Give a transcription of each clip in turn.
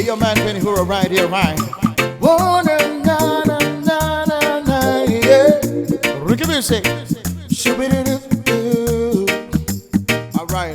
your man Penehuro right here, right? Oh, na na na na na na, yeah. Ricky music. All right.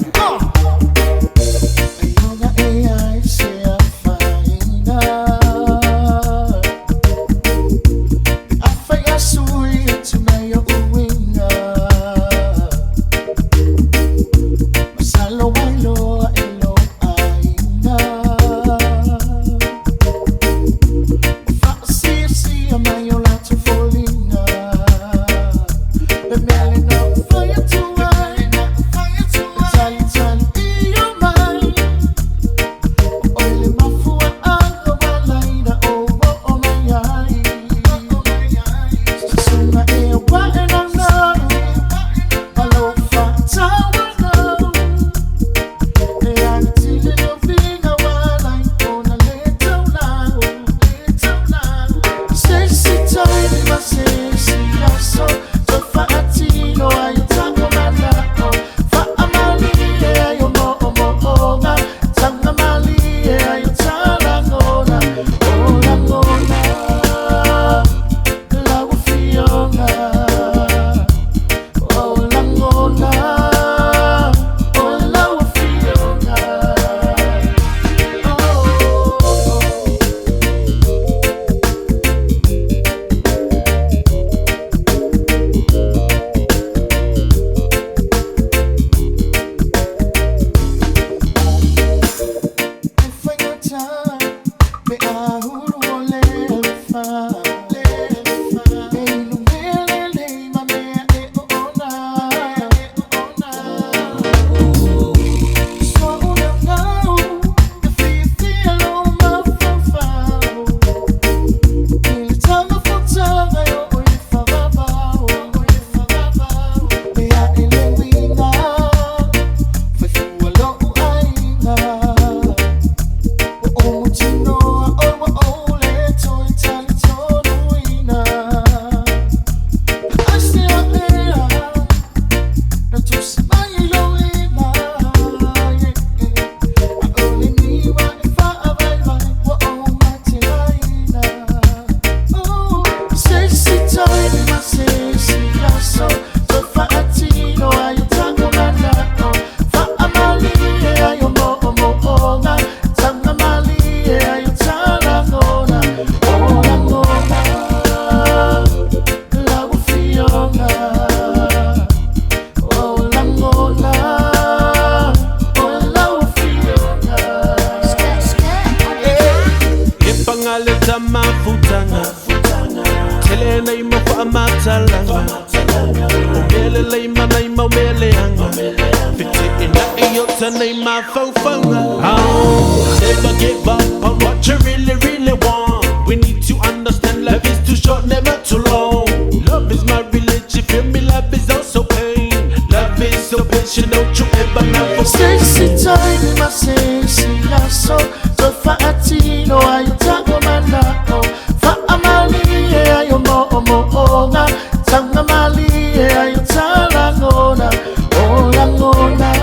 Never give up on what you really, really want. We need to understand life is too short, never too long. Love is my religion, feel me, love is also pain. Love is so patient, don't you ever never sexy time, my sexy lasso. So fa atino ayuta manako. Fa amali ayo mo onga. Tanga mali ayuta langona. Oh langona.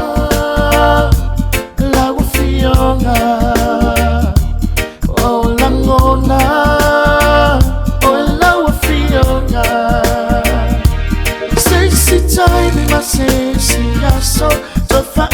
Oh Lagona, oh Lawa Fiona. Sexy time, my sexy lasso. So far